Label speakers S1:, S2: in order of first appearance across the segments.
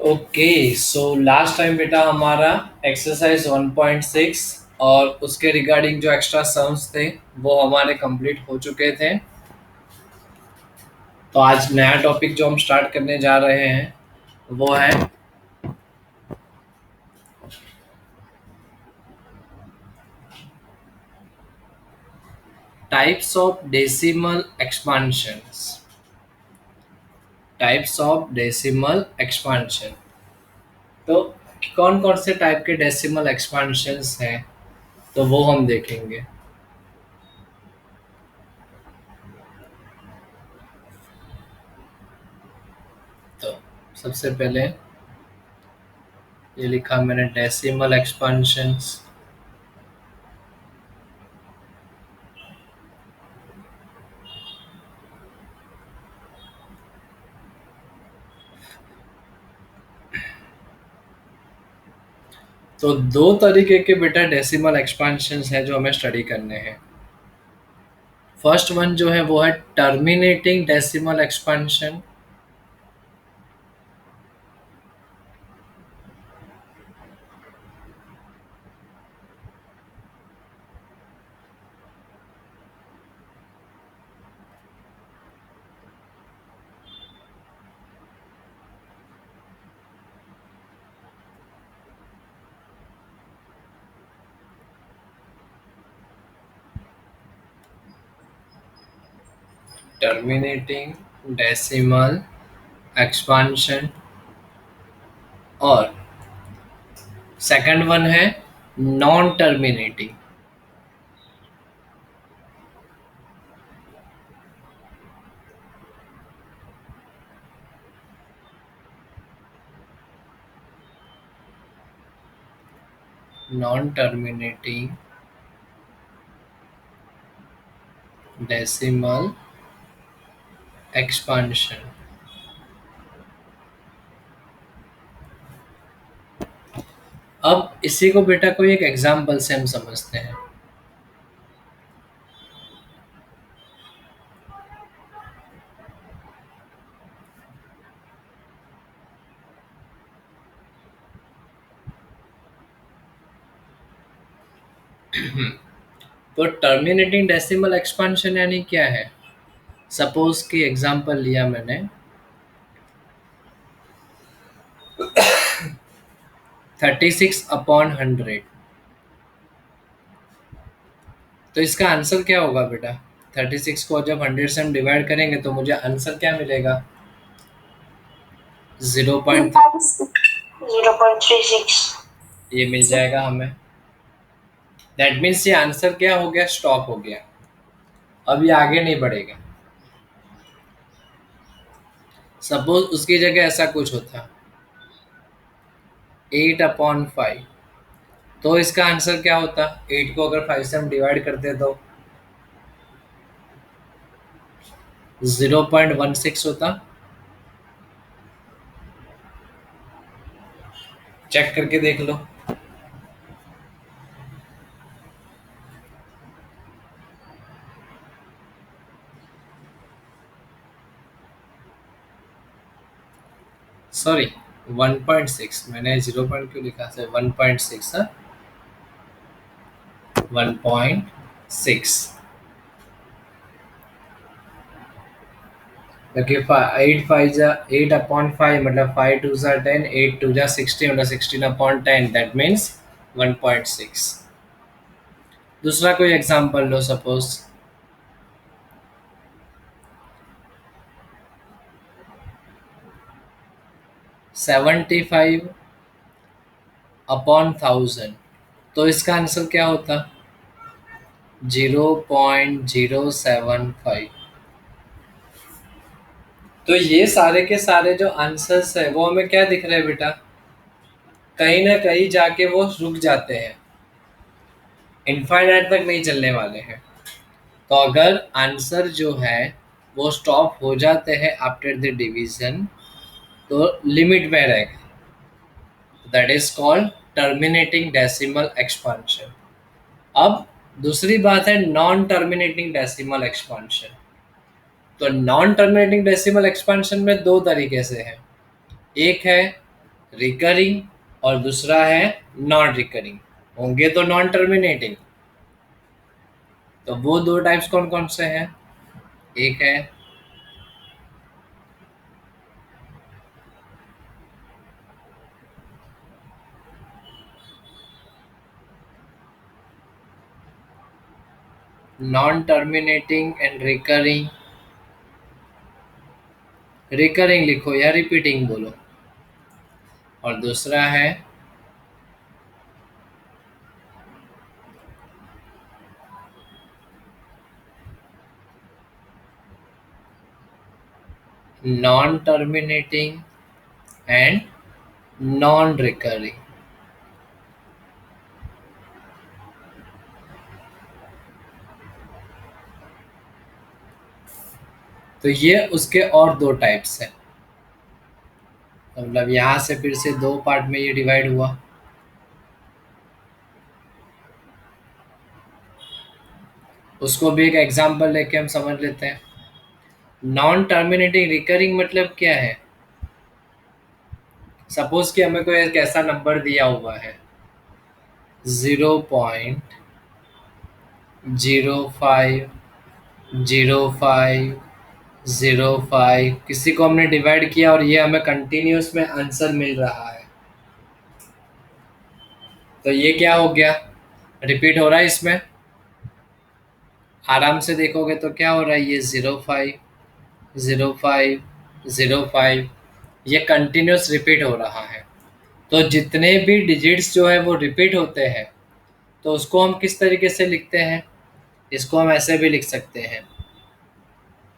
S1: Okay, so last time बेटा हमारा exercise 1.6 और उसके रिगार्डिंग जो एक्स्ट्रा सम्स थे वो हमारे कंप्लीट हो चुके थे। तो आज नया टॉपिक जो हम स्टार्ट करने जा रहे हैं वो है types of decimal expansions. Types of decimal expansion. तो कौन कौन से टाइप के डेसिमल एक्सपांशंस हैं तो वो हम देखेंगे। तो सबसे पहले ये लिखा मैंने डेसिमल एक्सपांशंस। तो दो तरीके के बेटा डेसिमल एक्सपांशंस हैं जो हमें स्टडी करने हैं। फर्स्ट वन जो है वो है terminating decimal expansion. Terminating decimal expansion. और सेकंड वन है non terminating. Non terminating decimal expansion. अब इसी को बेटा कोई एक एग्जांपल से हम समझते हैं। तो टर्मिनेटिंग डेसिमल एक्सपांशन यानी क्या है। सपोज की एग्जांपल लिया मैंने 36/100। तो इसका आंसर क्या होगा बेटा। 36 को जब 100 से हम डिवाइड करेंगे तो मुझे आंसर क्या मिलेगा। 0.36 ये मिल जाएगा हमें। दैट मीन्स ये आंसर क्या हो गया, स्टॉप हो गया। अब ये आगे नहीं बढ़ेगा। सपोज उसकी जगह ऐसा कुछ होता 8/5। तो इसका आंसर क्या होता। 8 को अगर 5 से हम डिवाइड करते तो 0.16 होता। चेक करके देख लो। सॉरी 1.6 मैंने 0 पॉइंट क्यों लिखा था। 1.6 1.6 क्योंकि 8/5 मतलब 5 2 10 8 2 16 मतलब 16/10 दैट मीन्स 1.6। दूसरा कोई एग्जांपल लो। सपोज 75/1000। तो इसका आंसर क्या होता 0.075। तो ये सारे के सारे जो आंसर्स है वो हमें क्या दिख रहे हैं बेटा, कहीं ना कहीं जाके वो रुक जाते हैं, इनफाइनाइट तक नहीं चलने वाले हैं। तो अगर आंसर जो है वो स्टॉप हो जाते हैं आफ्टर द डिवीजन तो लिमिट में रहेगा। That is called terminating decimal expansion. अब दूसरी बात है नॉन टर्मिनेटिंग डेसिमल एक्सपांशन। तो नॉन टर्मिनेटिंग डेसिमल एक्सपांशन में दो तरीके से है। एक है रिकरिंग और दूसरा है नॉन रिकरिंग। होंगे तो नॉन टर्मिनेटिंग। तो वो दो टाइप्स कौन कौन से हैं? एक है non terminating and recurring. Recurring लिखो या रिपीटिंग बोलो। और दूसरा है non terminating and non recurring. तो ये उसके और दो टाइप्स हैं। मतलब यहाँ से फिर से दो पार्ट में ये डिवाइड हुआ। उसको भी एक एग्जांपल लेके हम समझ लेते हैं। नॉन टर्मिनेटिंग रिकरिंग मतलब क्या है? सपोज कि हमें कोई एक ऐसा नंबर दिया हुआ है 0.050505, किसी को हमने डिवाइड किया और ये हमें कंटिन्यूस में आंसर मिल रहा है। तो ये क्या हो गया? रिपीट हो रहा है इसमें। आराम से देखोगे तो क्या हो रहा है, ये 05 05 05, ये कंटिन्यूस रिपीट हो रहा है। तो जितने भी डिजिट्स जो है वो रिपीट होते हैं, तो उसको हम किस तरीके से लिखते हैं? इसको हम ऐसे भी लिख सकते हैं,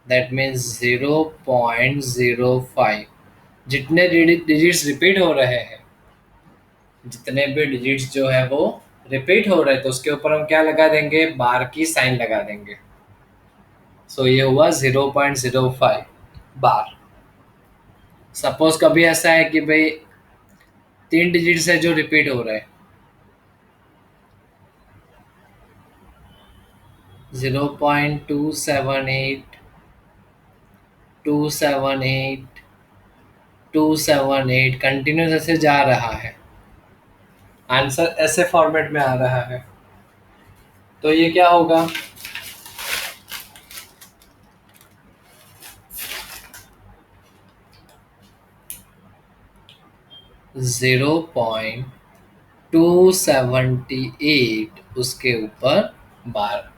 S1: दैट मीन्स 0.05। जितने डिजिट्स रिपीट हो रहे हैं, जितने भी डिजिट्स जो है वो रिपीट हो रहे हैं, तो उसके ऊपर हम क्या लगा देंगे? बार की साइन लगा देंगे। सो ये हुआ 0.05 बार। सपोज कभी ऐसा है कि भाई तीन डिजिट्स है जो रिपीट हो रहे हैं, 0.278 278 278 कंटिन्यूस ऐसे जा रहा है, आंसर ऐसे फॉर्मेट में आ रहा है। तो ये क्या होगा? 0.278 उसके ऊपर बार।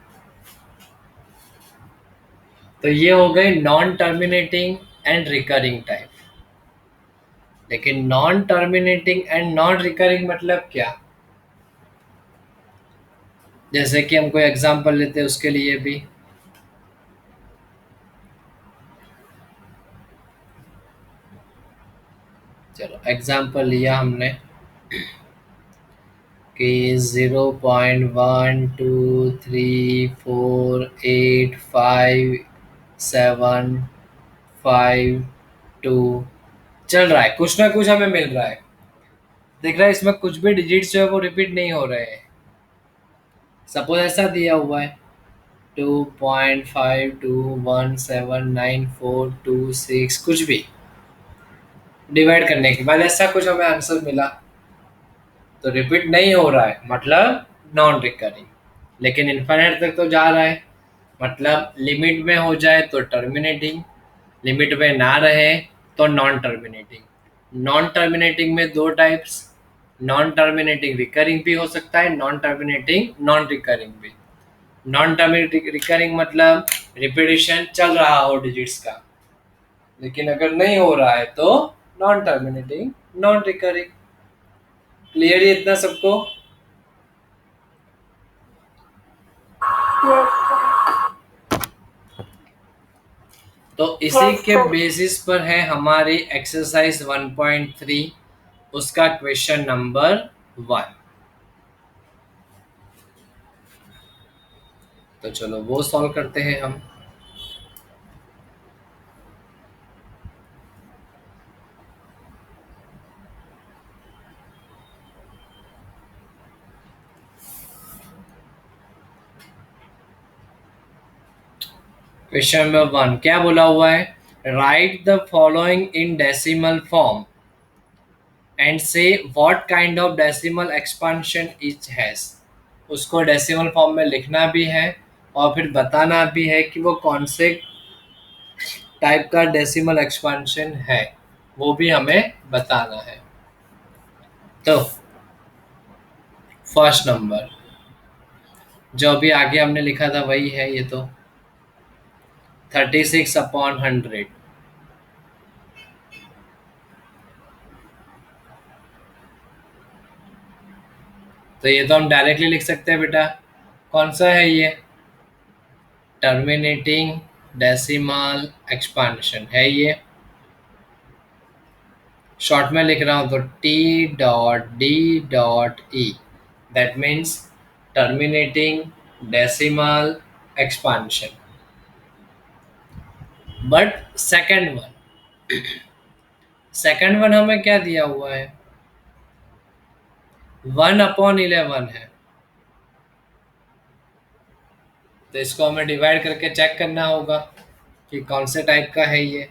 S1: तो ये हो गई non terminating and recurring type. लेकिन non terminating and non recurring मतलब क्या? जैसे कि हम कोई एग्जांपल लेते हैं उसके लिए भी। चलो एग्जांपल लिया हमने कि 0.12348575 2 चल रहा है, कुछ ना कुछ हमें मिल रहा है। दिख रहा है इसमें कुछ भी डिजिट्स जो है वो रिपीट नहीं हो रहे हैं। सपोज ऐसा दिया हुआ है 2.52179426, कुछ भी डिवाइड करने के बाद ऐसा कुछ हमें आंसर मिला, तो रिपीट नहीं हो रहा है मतलब नॉन रिकरिंग। लेकिन इन्फिनिट तक तो जा रहा है, मतलब लिमिट में हो जाए तो टर्मिनेटिंग, लिमिट में ना रहे तो नॉन टर्मिनेटिंग। नॉन टर्मिनेटिंग में दो टाइप्स, नॉन टर्मिनेटिंग रिकरिंग भी हो सकता है, नॉन टर्मिनेटिंग नॉन रिकरिंग भी। नॉन टर्मिनेटिंग रिकरिंग मतलब रिपीटिशन चल रहा हो डिजिट्स का, लेकिन अगर नहीं हो रहा है तो non terminating non recurring. Clear है इतना सबको? तो इसी के बेसिस पर है हमारी एक्सरसाइज 1.3, उसका क्वेश्चन नंबर 1। तो चलो वो सॉल्व करते हैं हम। क्वेश्चन नंबर 1 क्या बोला हुआ है? Write the following in decimal form and say what kind of decimal expansion each has. उसको डेसिमल फॉर्म में लिखना भी है और फिर बताना भी है कि वो कौन से टाइप का डेसिमल एक्सपांशन है, वो भी हमें बताना है। तो फर्स्ट नंबर जो अभी आगे हमने लिखा था वही है ये तो, 36/100। तो ये तो हम डायरेक्टली लिख सकते हैं बेटा। कौन सा है ये? टर्मिनेटिंग डेसिमल एक्सपांशन है ये। शॉर्ट में लिख रहा हूँ तो T.D.E, that means terminating decimal expansion. But second one हमें क्या दिया हुआ है? 1/11 है। तो इसको हमें डिवाइड करके चेक करना होगा कि कौन से टाइप का है ये।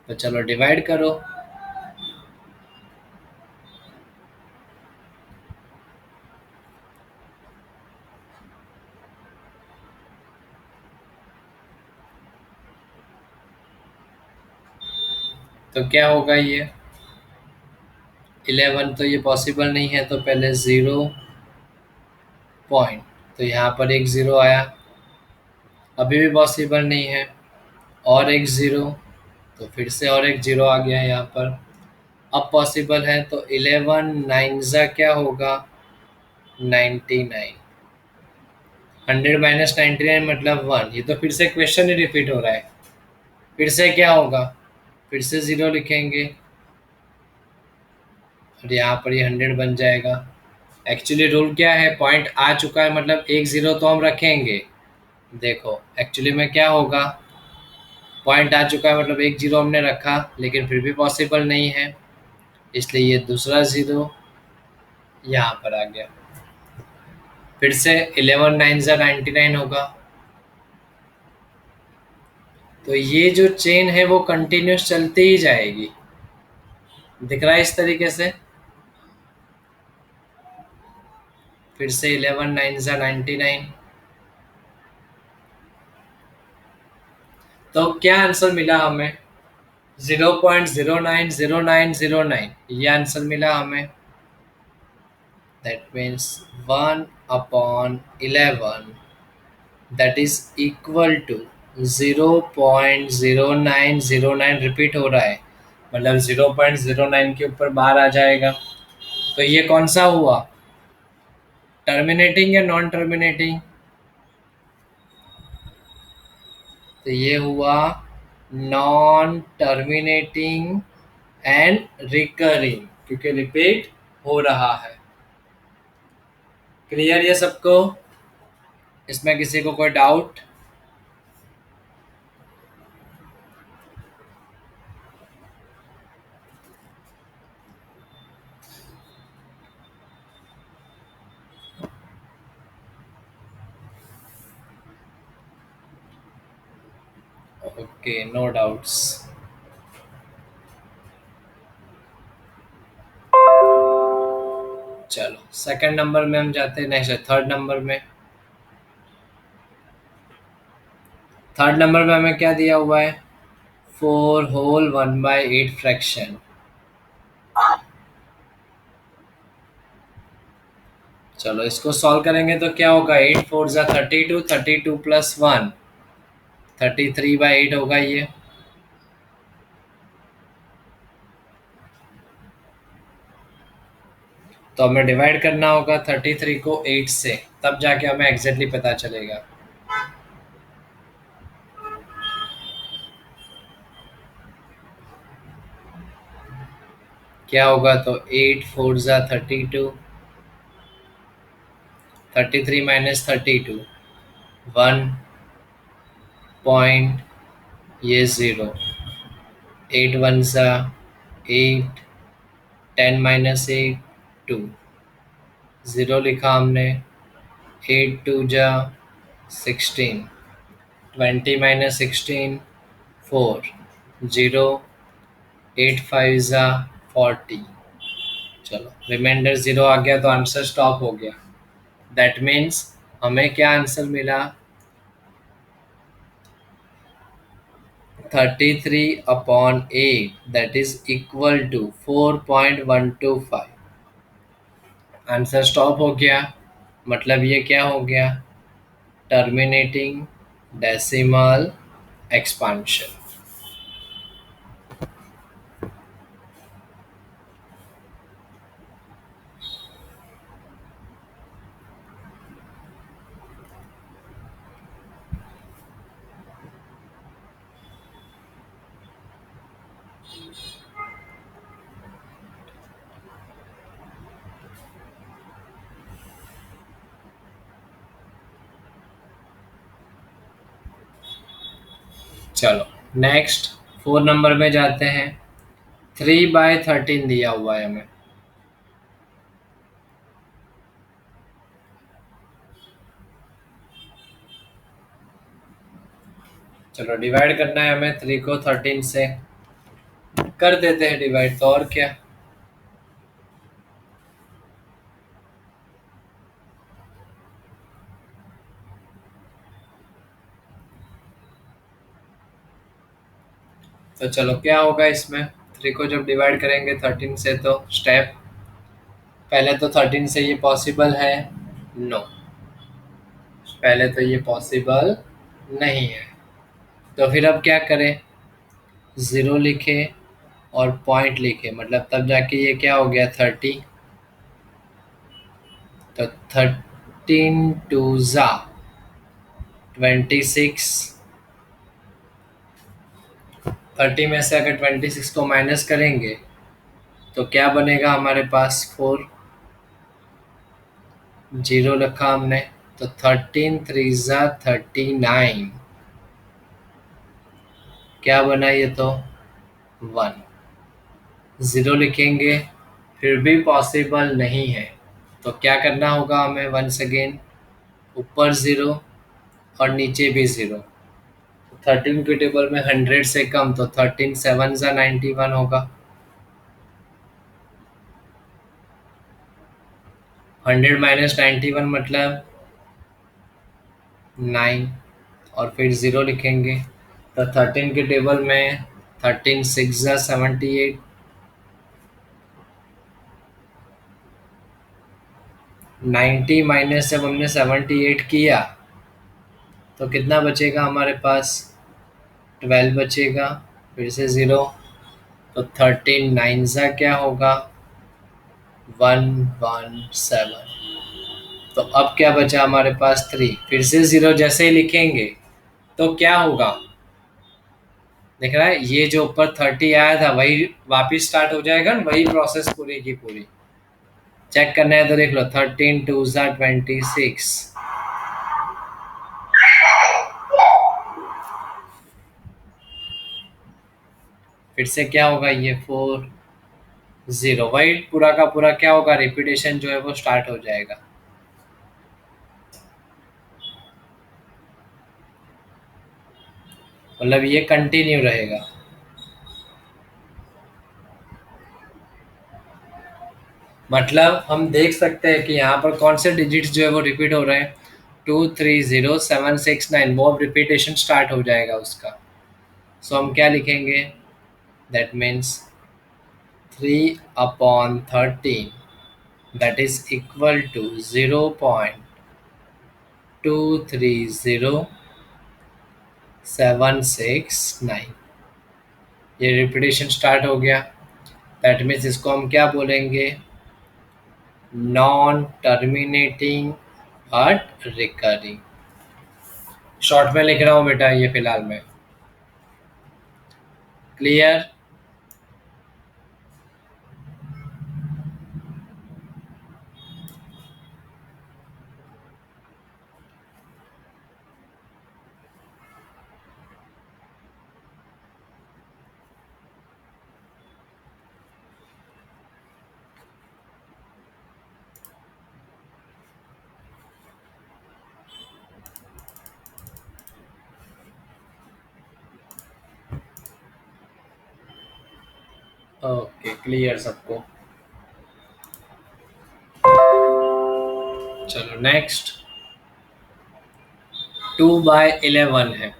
S1: तो चलो डिवाइड करो। तो क्या होगा ये? 11 तो ये पॉसिबल नहीं है, तो पहले 0 पॉइंट, तो यहाँ पर एक ज़ीरो आया, अभी भी पॉसिबल नहीं है। और एक ज़ीरो, तो फिर से और एक ज़ीरो आ गया यहाँ पर। अब पॉसिबल है, तो 11 नाइन क्या होगा? 99। 100 - 99 मतलब 1। ये तो फिर से क्वेश्चन ही रिपीट हो रहा है। फिर से क्या होगा? फिर से ज़ीरो लिखेंगे और यहाँ पर ये 100 बन जाएगा। एक्चुअली रूल क्या है? पॉइंट आ चुका है मतलब एक ज़ीरो तो हम रखेंगे। देखो एक्चुअली में क्या होगा, पॉइंट आ चुका है मतलब एक ज़ीरो हमने रखा, लेकिन फिर भी पॉसिबल नहीं है, इसलिए ये दूसरा ज़ीरो यहाँ पर आ गया। फिर से 11 9 99 होगा। तो ये जो चेन है वो कंटिन्यूस चलती ही जाएगी। दिख रहा है इस तरीके से। फिर से 11 9 99। तो क्या आंसर मिला हमें? 0.090909, ये आंसर मिला हमें। That means 1/11, that is equal to 0.0909। Repeat हो रहा है मतलब 0.09 के ऊपर बार आ जाएगा। तो ये कौन सा हुआ? टर्मिनेटिंग या नॉन टर्मिनेटिंग? तो ये हुआ नॉन टर्मिनेटिंग एंड रिकरिंग, क्योंकि रिपीट हो रहा है। क्लियर ये सबको? इसमें किसी को कोई डाउट? Okay, no doubts. चलो सेकंड नंबर में हम जाते हैं, नेक्स्ट थर्ड नंबर में। थर्ड नंबर में हमें क्या दिया हुआ है? 4 होल 1/8 फ्रैक्शन। चलो इसको सॉल्व करेंगे तो क्या होगा? 8 4 32, 32 प्लस 1 33/8 होगा ये। तो हमें डिवाइड करना होगा 33 को 8 से, तब जाके हमें एग्जैक्टली पता चलेगा। क्या होगा? तो 8 4 32, 33 माइनस 32, 1 पॉइंट, ये 0, 8 1 8, 10 - 8 2, 0 लिखा हमने। 8 2 16, 20 - 16 4, 0, 8 5 40, चलो रिमाइंडर 0 आ गया तो आंसर स्टॉप हो गया। दैट मीन्स हमें क्या आंसर मिला? 33/8 that is equal to 4.125। Answer stop हो गया, मतलब ये क्या हो गया? Terminating decimal expansion. चलो नेक्स्ट 4 नंबर में जाते हैं। 3/13 दिया हुआ है हमें। चलो डिवाइड करना है हमें 3 को 13 से। कर देते हैं डिवाइड, तो और क्या। तो चलो क्या होगा इसमें? 3 को जब डिवाइड करेंगे 13 से तो स्टेप पहले तो 13 से ये पॉसिबल है? नो, पहले तो ये पॉसिबल नहीं है। तो फिर अब क्या करें? 0 लिखे और पॉइंट लिखे, मतलब तब जाके ये क्या हो गया? 30। तो 13 2 26। 30 में से अगर 26 को माइनस करेंगे तो क्या बनेगा हमारे पास? 4। 0 रखा हमने, तो 13 3 39। क्या बना ये? तो 1। 0 लिखेंगे फिर भी पॉसिबल नहीं है, तो क्या करना होगा हमें? वंस अगेन ऊपर 0 और नीचे भी 0। 13 के टेबल में 100 से कम, तो 13 7 91 होगा। 100 माइनस 91 मतलब 9, और फिर 0 लिखेंगे। तो 13 के टेबल में 13 6 78। 90 माइनस जब हमने 78 किया तो कितना बचेगा हमारे पास? 12 बचेगा। फिर से 0, तो 13 9 क्या होगा? 117। तो अब क्या बचा हमारे पास? 3। फिर से 0 जैसे ही लिखेंगे तो क्या होगा? देख रहा है, ये जो ऊपर 30 आया था वही वापिस स्टार्ट हो जाएगा ना, वही प्रोसेस पूरी की पूरी। चेक करना है तो देख लो, 13 2 26। फिर से क्या होगा? ये 4 0, वही पूरा का पूरा क्या होगा? रिपीटेशन जो है वो स्टार्ट हो जाएगा। मतलब ये कंटिन्यू रहेगा। मतलब हम देख सकते हैं कि यहाँ पर कौन से डिजिट्स जो है वो रिपीट हो रहे हैं। 2 3 0 7 6 9, वो अब रिपीटेशन स्टार्ट हो जाएगा उसका। सो हम क्या लिखेंगे? That means 3/13 that is equal to 0.230769। ये रिपीटेशन स्टार्ट हो गया। दैट मीन्स इसको हम क्या बोलेंगे? Non terminating but recurring. Short में लिख रहा हूँ बेटा ये फिलहाल में। क्लियर? ओके, क्लियर सबको? चलो नेक्स्ट 2/11 है।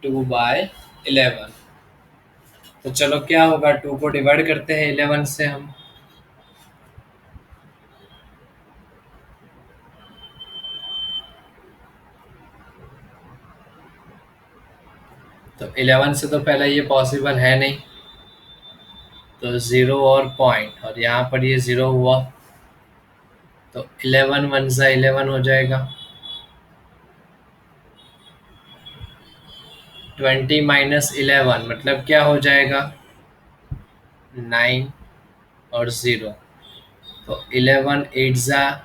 S1: 2/11। तो चलो क्या होगा, 2 को डिवाइड करते हैं 11 से हम। तो 11 से तो पहले ये पॉसिबल है नहीं, तो जीरो और पॉइंट, और यहाँ पर ये जीरो हुआ, तो 11 वन सा 11 हो जाएगा। 20 - 11 मतलब क्या हो जाएगा, 9 और ज़ीरो, तो 11 एट ज़ा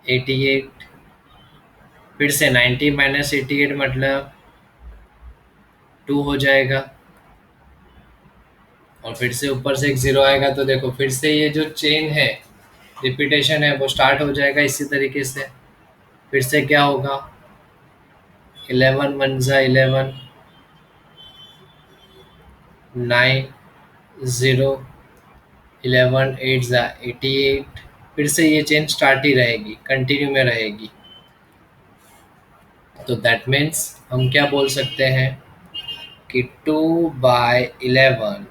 S1: 88। फिर से 90 - 88 मतलब 2 हो जाएगा, और फिर से ऊपर से एक ज़ीरो आएगा, तो देखो फिर से ये जो चेन है, रिपीटेशन है, वो स्टार्ट हो जाएगा इसी तरीके से। फिर से क्या होगा, 11 वन ज़ा 11, 9 ज़ीरो, 11 एट ज़ा 88। फिर से ये चेन स्टार्ट ही रहेगी, कंटिन्यू में रहेगी। तो दैट मीन्स हम क्या बोल सकते हैं कि 2/11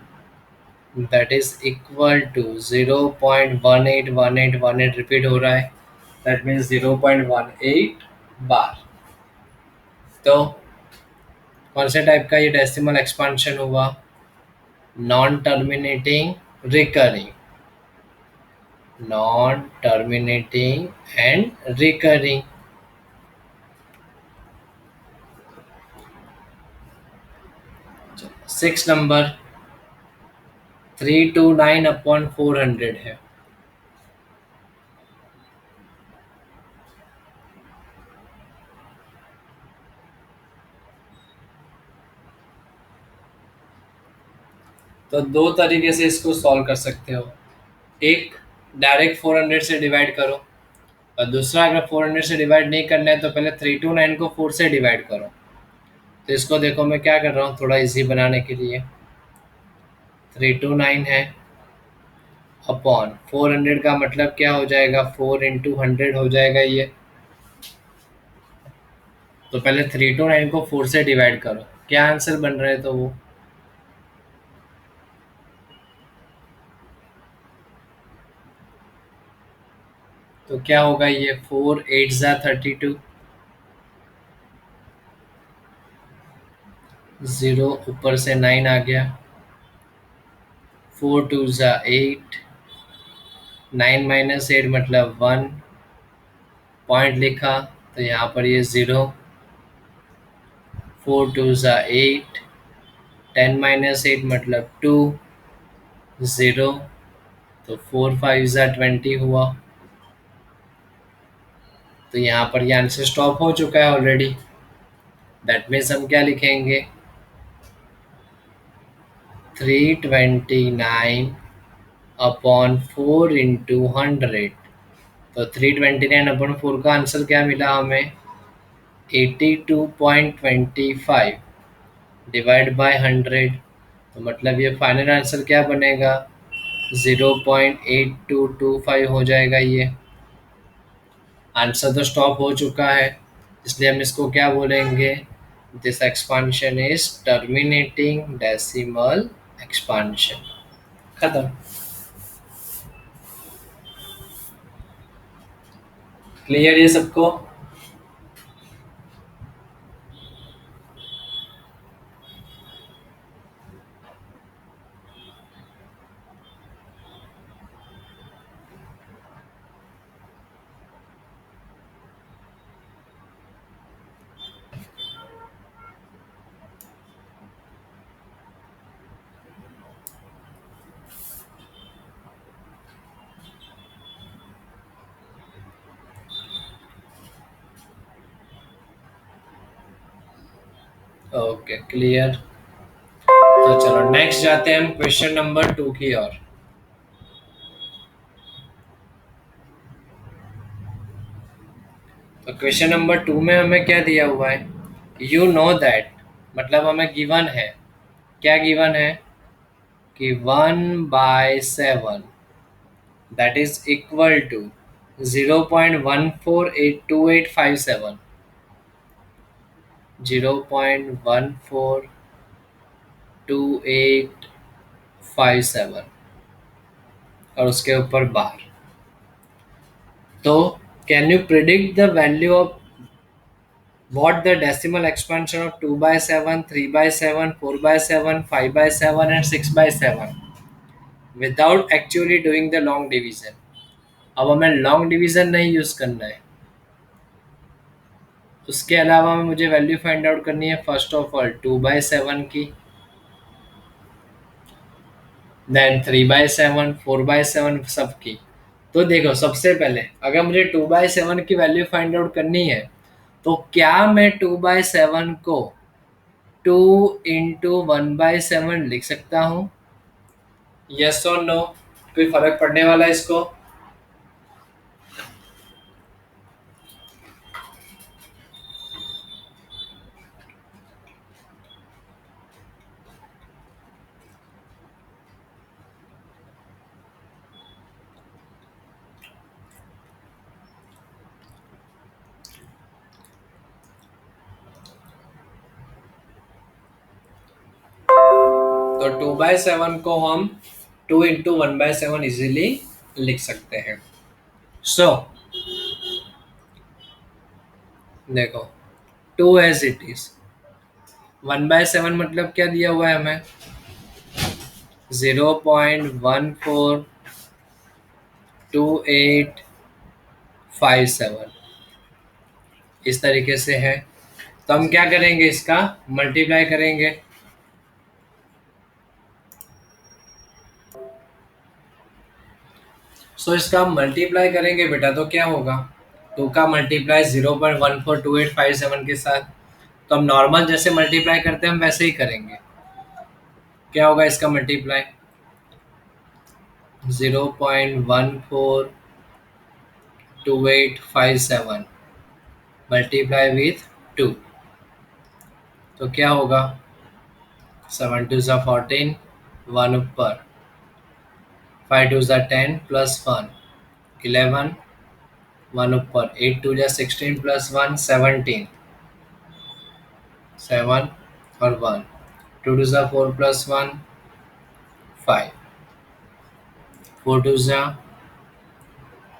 S1: that is equal to 0.181818 repeat हो रहा है, दैट मीन्स 0.18 बार। तो कौन से टाइप का ये डेसिमल एक्सपांशन हुआ, non terminating recurring, non terminating and recurring. 6 number 329/400 है। तो दो तरीके से इसको सॉल्व कर सकते हो, एक डायरेक्ट 400 से डिवाइड करो, और दूसरा अगर 400 से डिवाइड नहीं करना है तो पहले 329 को 4 से डिवाइड करो। तो इसको देखो मैं क्या कर रहा हूँ थोड़ा इजी बनाने के लिए, 329 है अपॉन 400 का मतलब क्या हो जाएगा, 4 × 100 हो जाएगा ये। तो पहले 329 को 4 से डिवाइड करो, क्या आंसर बन रहा है, तो वो तो क्या होगा, ये 4 8 ज़ा 32, ज़ीरो ऊपर से 9 आ गया, 4 2 ज़ा 8, 9 - 8 मतलब 1, पॉइंट लिखा, तो यहाँ पर ये ज़ीरो, 4 2 ज़ा 8, 10 - 8 मतलब 2, ज़ीरो, तो 4 5 ज़ा 20 हुआ। तो यहाँ पर ये आंसर स्टॉप हो चुका है ऑलरेडी, दैट मीन्स हम क्या लिखेंगे, 329/4 × 100। तो 329/4 का आंसर क्या मिला हमें, 82.25 डिवाइड बाय 100। तो मतलब ये फाइनल आंसर क्या बनेगा, 0.8225 हो जाएगा ये। आंसर तो स्टॉप हो चुका है, इसलिए हम इसको क्या बोलेंगे, this expansion is terminating decimal expansion. खत्म। क्लियर ये सबको। Okay clear. तो चलो नेक्स्ट जाते हैं हम क्वेश्चन नंबर 2 की ओर। तो क्वेश्चन नंबर 2 में हमें क्या दिया हुआ है, यू नो दैट, मतलब हमें गिवन है, क्या गिवन है कि 1/7 दैट इज इक्वल टू 0.148287, 0.142857 और उसके ऊपर बार। तो can you predict the value of what the decimal expansion of 2/7, 3/7, 4/7, 5/7 and 6/7 without actually doing the long division। अब हमें लॉन्ग डिवीजन नहीं यूज करना है, उसके अलावा मुझे वैल्यू फाइंड आउट करनी है फर्स्ट ऑफ ऑल 2/7 की, देन 3/7, 4/7 सबकी। तो देखो सबसे पहले अगर मुझे 2/7 की वैल्यू फाइंड आउट करनी है तो क्या मैं 2/7 को 2 × 1/7 लिख सकता हूँ, यस और नो, कोई फर्क पड़ने वाला है इसको? तो 2/7 को हम 2 × 1/7 इजीली लिख सकते हैं। सो देखो 2 एज इट इज, 1/7 मतलब क्या दिया हुआ है हमें, 0.142857 इस तरीके से है। तो हम क्या करेंगे, इसका मल्टीप्लाई करेंगे। सो इसका मल्टीप्लाई करेंगे बेटा तो क्या होगा, 2 का मल्टीप्लाई 0.142857 के साथ। तो हम नॉर्मल जैसे मल्टीप्लाई करते हैं हम वैसे ही करेंगे। क्या होगा इसका मल्टीप्लाई, 0.142857 मल्टीप्लाई विथ 2, तो क्या होगा, 7 2 14, 1 ऊपर, 5 2 10 प्लस 1 11, 1 ऊपर, 8 2 16 प्लस 1 17, 7 और 1, 2 2 4 प्लस 1 5, 4 2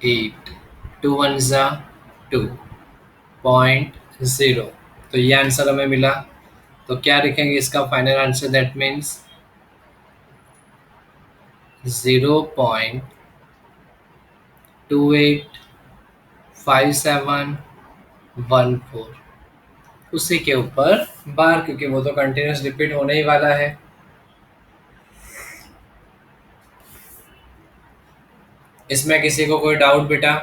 S1: 8, 2 1 2.0। तो ये आंसर हमें मिला। तो क्या लिखेंगे इसका फाइनल आंसर, दैट मीन्स 0.285714, उसी के ऊपर बार, क्योंकि वो तो कंटिन्यूस रिपीट होने ही वाला है। इसमें किसी को कोई डाउट बेटा,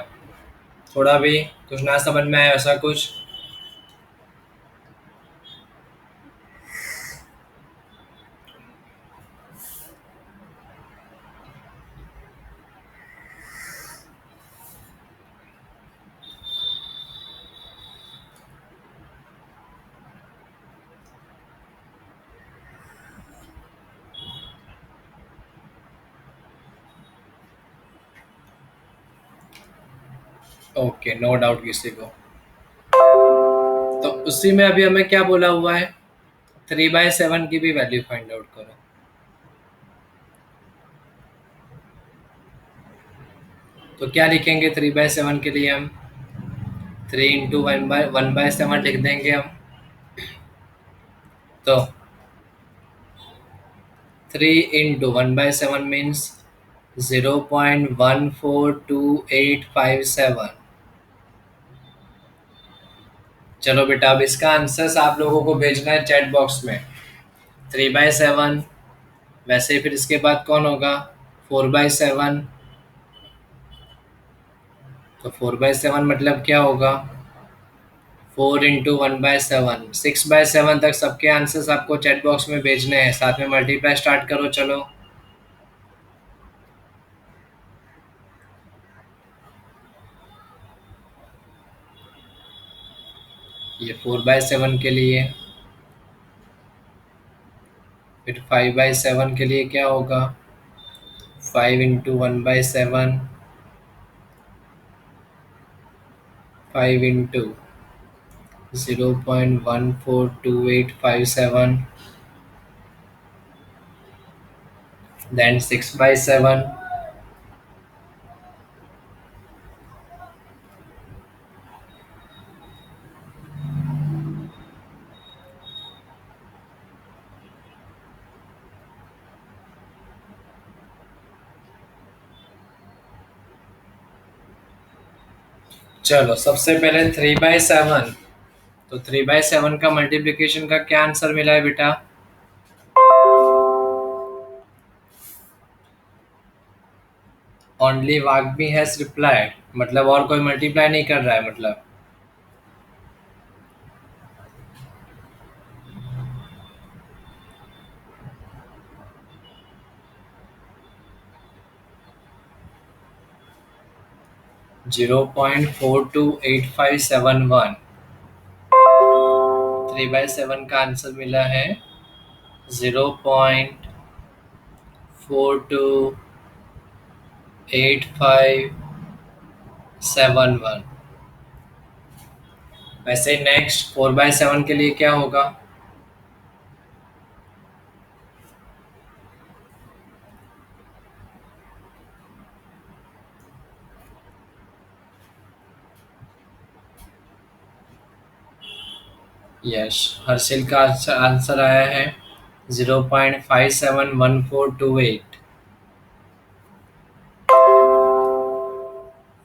S1: थोड़ा भी कुछ ना समझ में आया ऐसा कुछ? ओके, नो डाउट किसी को। तो उसी में अभी हमें क्या बोला हुआ है, 3/7 की भी वैल्यू फाइंड आउट करो। तो क्या लिखेंगे 3/7 के लिए हम, 3 × 1/7 लिख देंगे हम। तो 3 × 1/7 मीन्स 0.142857। चलो बेटा अब इसका आंसर्स आप लोगों को भेजना है चैट बॉक्स में। 3/7, वैसे ही फिर इसके बाद कौन होगा, 4/7। तो 4/7 मतलब क्या होगा, 4 × 1/7, 6/7 तक सबके आंसर्स आपको चैट बॉक्स में भेजने हैं। साथ में मल्टीप्लाई स्टार्ट करो चलो। ये 4/7 के लिए। फिर 5/7 के लिए क्या होगा? 5 × 1/7, 5 × 0.142857, then 6/7। चलो सबसे पहले 3/7। तो 3/7 का मल्टीप्लिकेशन का क्या आंसर मिला है बेटा? ओनली वाग्मी हैज रिप्लाइड, मतलब और कोई मल्टीप्लाई नहीं कर रहा है मतलब। 0.428571। 3/7 का आंसर मिला है 0.428571। वैसे नेक्स्ट 4/7 के लिए क्या होगा? यस, हर्षिल का आंसर आया है 0.571428।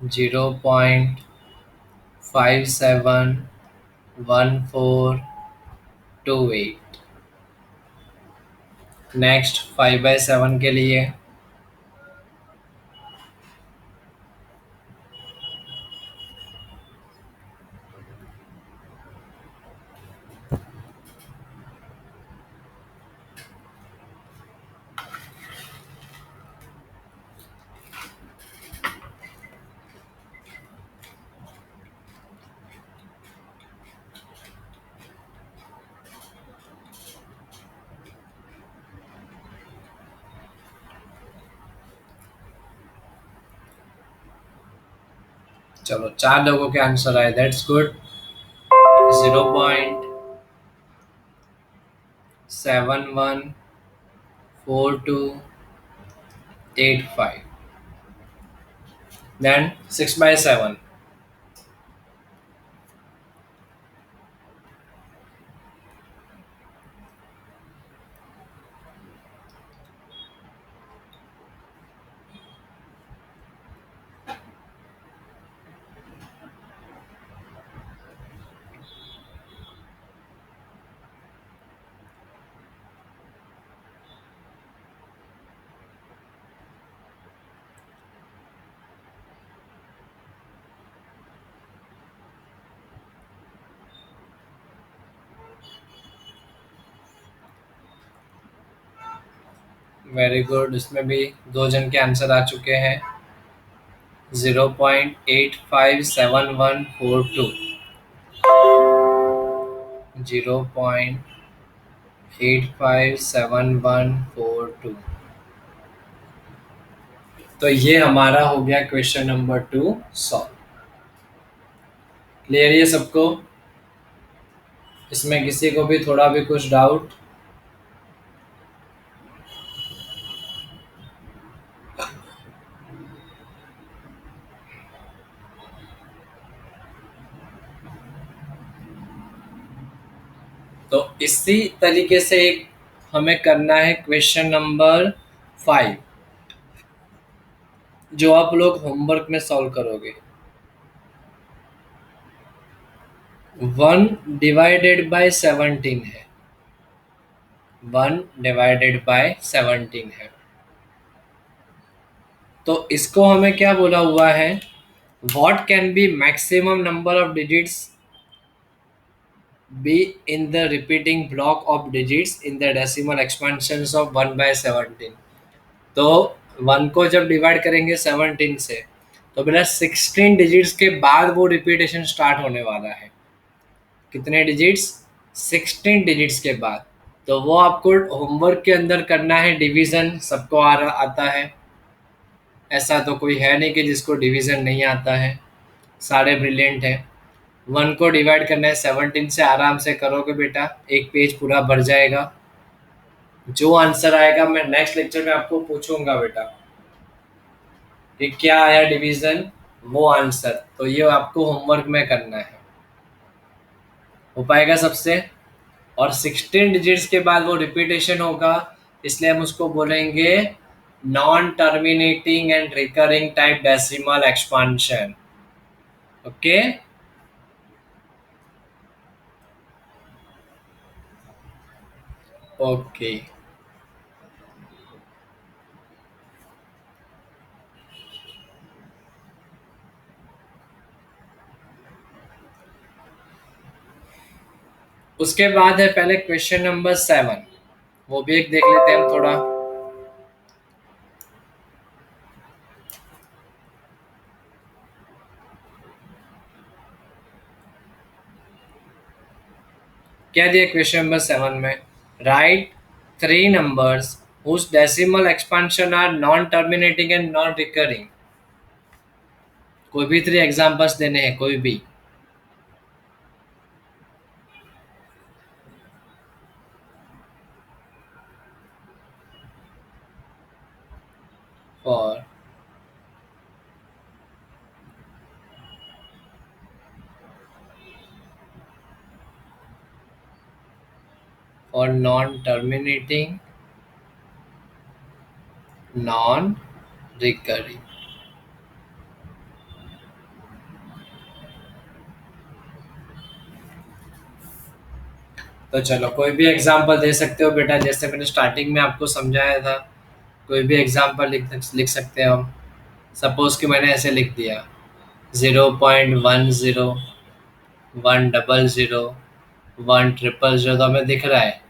S1: 0.571428। नेक्स्ट 5/7 के लिए। चलो 4 लोगों के आंसर आए, that's good. 0.714285। Then 6/7। Very good, इसमें भी 2 जन के आंसर आ चुके हैं। 0.857142। 0.857142। तो ये हमारा हो गया क्वेश्चन नंबर 2 सॉल्व। क्लियर ये सबको? इसमें किसी को भी थोड़ा भी कुछ डाउट? तो इसी तरीके से एक हमें करना है क्वेश्चन नंबर 5, जो आप लोग होमवर्क में सॉल्व करोगे। 1/17 है। 1/17 है। तो इसको हमें क्या बोला हुआ है? What can be maximum number of digits be in the repeating block of digits in the decimal expansions of 1/17। तो 1 को जब डिवाइड करेंगे 17 से, तो बेटा 16 डिजिट्स के बाद वो रिपीटेशन स्टार्ट होने वाला है। कितने डिजिट्स? 16 डिजिट्स के बाद। तो वो आपको होमवर्क के अंदर करना है। डिवीजन सबको आता है, ऐसा तो कोई है नहीं कि जिसको डिवीजन नहीं आता है, सारे ब्रिलियंट हैं। 1 को डिवाइड करना है 17 से, आराम से करोगे बेटा, एक पेज पूरा भर जाएगा। जो आंसर आएगा मैं नेक्स्ट लेक्चर में आपको पूछूंगा बेटा कि क्या आया डिवीजन, वो आंसर तो ये आपको होमवर्क में करना है। हो पाएगा सबसे? और 16 डिजिट्स के बाद वो रिपीटेशन होगा, इसलिए हम उसको बोलेंगे non terminating and recurring type decimal expansion. Okay. Okay. उसके बाद है पहले क्वेश्चन नंबर 7, वो भी एक देख लेते हैं हम थोड़ा। क्या दिया क्वेश्चन नंबर 7 में? Right 3 numbers whose decimal expansion are non terminating and non recurring। कोई भी 3 एग्जांपल्स देने हैं, कोई भी। और नॉन टर्मिनेटिंग, नॉन रिकरिंग। तो चलो कोई भी एग्जांपल दे सकते हो बेटा, जैसे मैंने स्टार्टिंग में आपको समझाया था। कोई भी एग्जांपल लिख सकते हो हम। सपोज कि मैंने ऐसे लिख दिया 0.10, 100, 100, तो हमें दिख रहा है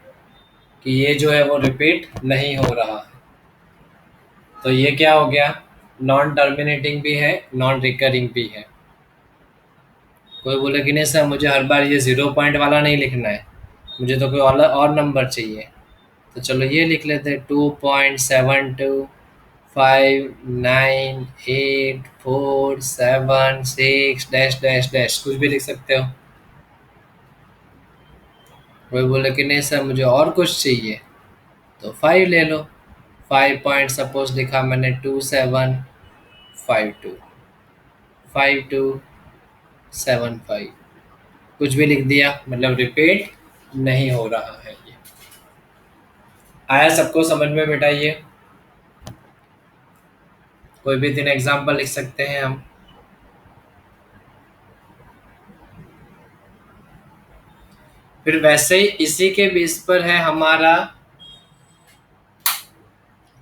S1: कि ये जो है वो रिपीट नहीं हो रहा है। तो ये क्या हो गया? नॉन टर्मिनेटिंग भी है, नॉन रिकरिंग भी है। कोई बोले कि नहीं सर, मुझे हर बार ये 0 पॉइंट वाला नहीं लिखना है, मुझे तो कोई और नंबर चाहिए। तो चलो ये लिख लेते हैं 2.72598476 डैश डैश डैश, कुछ भी लिख सकते हो। कोई बोले कि नहीं सर मुझे और कुछ चाहिए, तो 5 ले लो। 5 पॉइंट सपोज लिखा मैंने 2752, 5275, कुछ भी लिख दिया, मतलब रिपीट नहीं हो रहा है ये। आया सबको समझ में बेटा ये? कोई भी 3 एग्जाम्पल लिख सकते हैं हम। फिर वैसे ही इसी के बेस पर है हमारा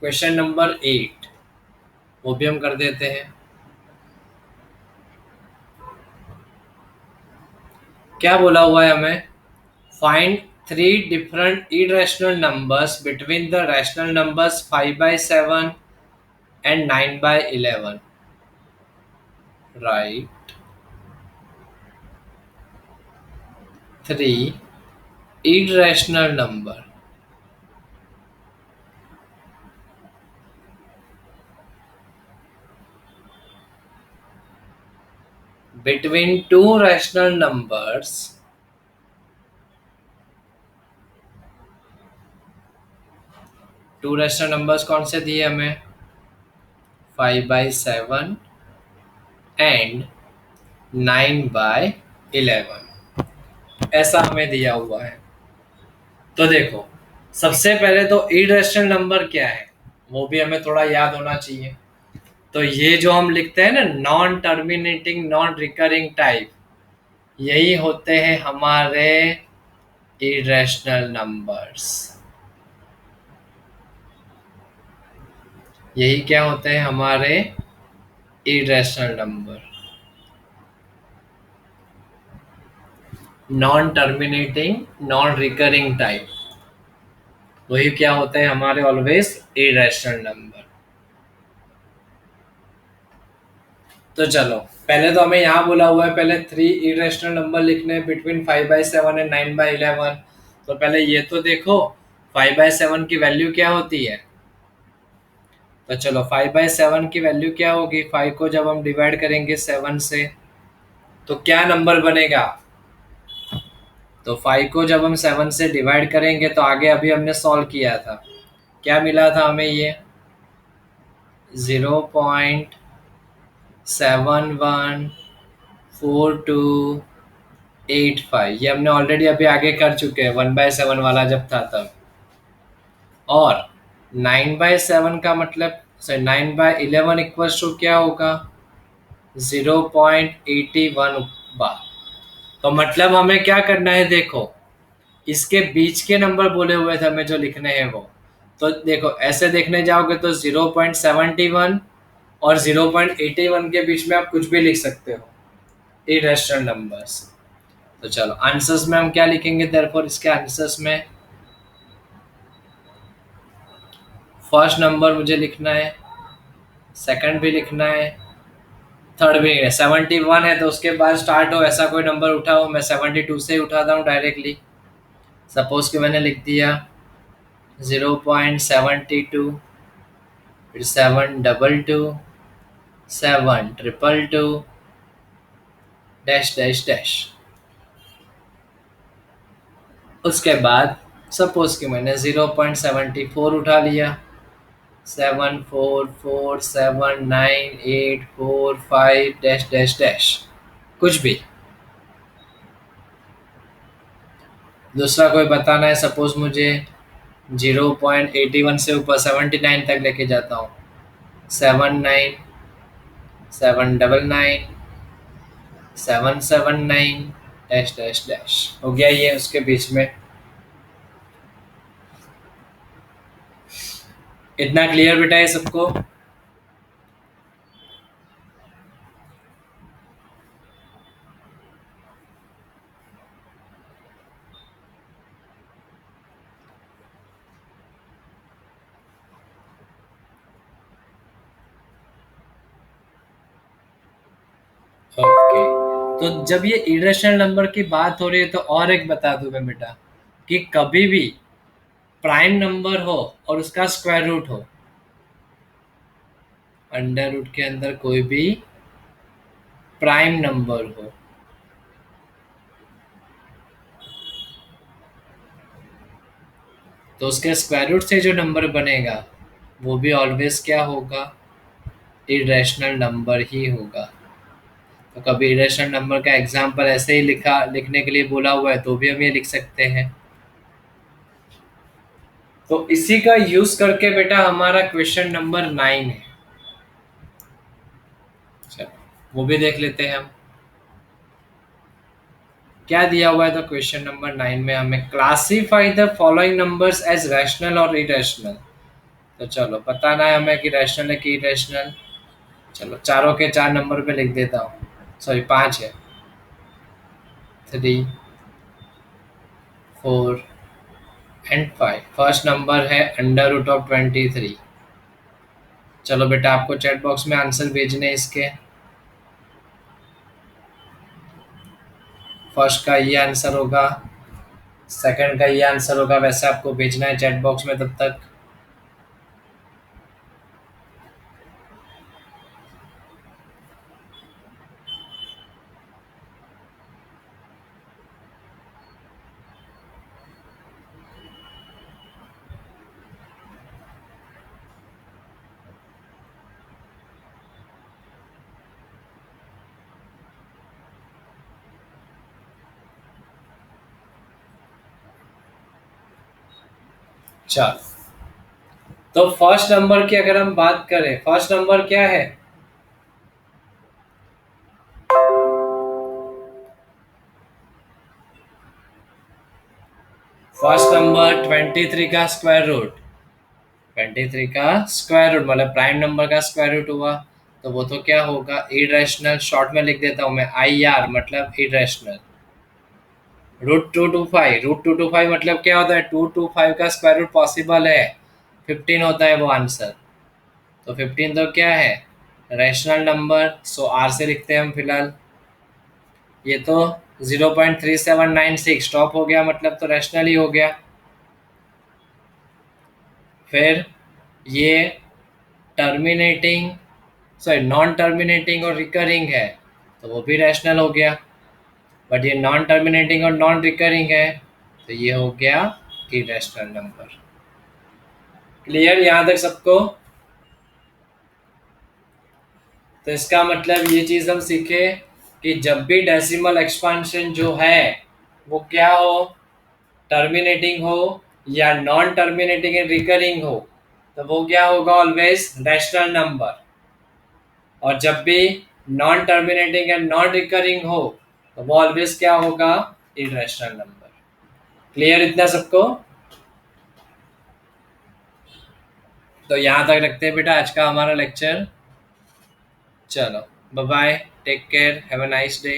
S1: क्वेश्चन नंबर 8, वो भी हम कर देते हैं। क्या बोला हुआ है हमें? Find 3 different irrational numbers between the rational numbers 5/7 and 9/11। Write 3 irrational number between two rational numbers, to rational numbers कौन से दिए हमें? 5/7 एंड 9/11, ऐसा हमें दिया हुआ है। तो देखो, सबसे पहले तो इरेशनल नंबर क्या है वो भी हमें थोड़ा याद होना चाहिए। तो ये जो हम लिखते हैं ना, non terminating non recurring type, यही होते हैं हमारे इरेशनल नंबर्स। यही क्या होते हैं हमारे irrational number, non terminating non recurring type, वही क्या होते हैं हमारे ऑलवेज इरेशनल नंबर। तो चलो, पहले तो हमें यहाँ बोला हुआ है पहले थ्री इरेशनल नंबर लिखने बिटवीन 5/7 एंड 9/11। तो पहले ये तो देखो 5/7 की वैल्यू क्या होती है। तो चलो 5/7 की वैल्यू क्या होगी, 5 को जब हम डिवाइड करेंगे 7 से तो क्या नंबर बनेगा। तो 5 को जब हम 7 से डिवाइड करेंगे तो आगे अभी हमने सॉल्व किया था, क्या मिला था हमें ये 0.714285। ये हमने ऑलरेडी अभी आगे कर चुके हैं 1/7 वाला जब था तब। और 9/7 का मतलब, सॉरी 9/11 इक्वल्स टू क्या होगा 0.81 बार। तो मतलब हमें क्या करना है, देखो इसके बीच के नंबर बोले हुए थे हमें जो लिखने हैं वो। तो देखो ऐसे देखने जाओगे तो 0.71 और 0.81 के बीच में आप कुछ भी लिख सकते हो, इरेशनल नंबर्स। तो चलो आंसर्स में हम क्या लिखेंगे, देयरफॉर इसके आंसर्स में फर्स्ट नंबर मुझे लिखना है, सेकंड भी लिखना है, थर्ड भी है। 71 है तो उसके बाद स्टार्ट हो ऐसा कोई नंबर उठाओ, मैं 72 से ही उठाता हूँ डायरेक्टली। सपोज कि मैंने लिख दिया 0.72, फिर 722, 722, डैश डैश डैश। उसके बाद सपोज कि मैंने 0.74 उठा लिया, 7447985 डैश डैश डैश, कुछ भी। दूसरा कोई बताना है, सपोज मुझे 0.81 से ऊपर 79 तक लेके जाता हूँ, 79, 799, 779 डैश डैश डैश। हो गया ये उसके बीच में। इतना क्लियर बेटा है सबको। ओके, तो जब ये इरेशनल नंबर की बात हो रही है तो और एक बता दूं मैं बेटा, कि कभी भी प्राइम नंबर हो और उसका स्क्वायर रूट हो, अंडर रूट के अंदर कोई भी प्राइम नंबर हो, तो उसके स्क्वायर रूट से जो नंबर बनेगा वो भी ऑलवेज क्या होगा, इरेशनल नंबर ही होगा। तो कभी इरेशनल नंबर का एग्जाम्पल ऐसे ही लिखने के लिए बोला हुआ है तो भी हम ये लिख सकते हैं। तो इसी का यूज करके बेटा हमारा क्वेश्चन नंबर 9 है। चलो वो भी देख लेते हैं हम, क्या दिया हुआ है। तो क्वेश्चन नंबर 9 में हमें classify the following numbers as rational और इरेशनल। तो चलो बताना है हमें कि रैशनल है कि इरेशनल। चलो चारों के चार नंबर पे लिख देता हूँ, सॉरी 5 है, 3, 4 एंड 5। फर्स्ट नंबर है अंडर रूट ऑफ 23। चलो बेटा आपको चैट बॉक्स में आंसर भेजने हैं इसके। फर्स्ट का ये आंसर होगा, सेकंड का ये आंसर होगा, वैसे आपको भेजना है चैट बॉक्स में तब तक। चलो, तो फर्स्ट नंबर की अगर हम बात करें, फर्स्ट नंबर क्या है, फर्स्ट नंबर 23 का स्क्वायर रूट, 23 का स्क्वायर रूट मतलब प्राइम नंबर का स्क्वायर रूट हुआ। तो वो तो क्या होगा, इरेशनल। शॉर्ट में लिख देता हूँ मैं IR, मतलब इरेशनल। रूट 225 मतलब क्या होता है, 225 का स्क्वायर रूट पॉसिबल है, 15 होता है वो आंसर। तो 15 तो क्या है रैशनल नंबर, सो आर से लिखते हैं हम फिलहाल। ये तो 0.3796 स्टॉप हो गया, मतलब तो रैशनल ही हो गया। फिर ये टर्मिनेटिंग, सॉरी नॉन टर्मिनेटिंग और रिकरिंग है, तो वो भी रैशनल हो गया। बट ये नॉन टर्मिनेटिंग और नॉन रिकरिंग है, तो ये हो गया इरेशनल नंबर। क्लियर यहाँ तक सबको? तो इसका मतलब ये चीज हम सीखे कि जब भी डेसिमल एक्सपांशन जो है वो क्या हो, टर्मिनेटिंग हो या नॉन टर्मिनेटिंग एंड रिकरिंग हो, तो वो क्या होगा, ऑलवेज रैशनल नंबर। और जब भी non terminating and non recurring हो, तो वो ऑलवेज क्या होगा, इरेशनल नंबर। क्लियर इतना सबको? तो यहाँ तक रखते हैं बेटा आज का हमारा लेक्चर। चलो bye bye, take care, have a nice day.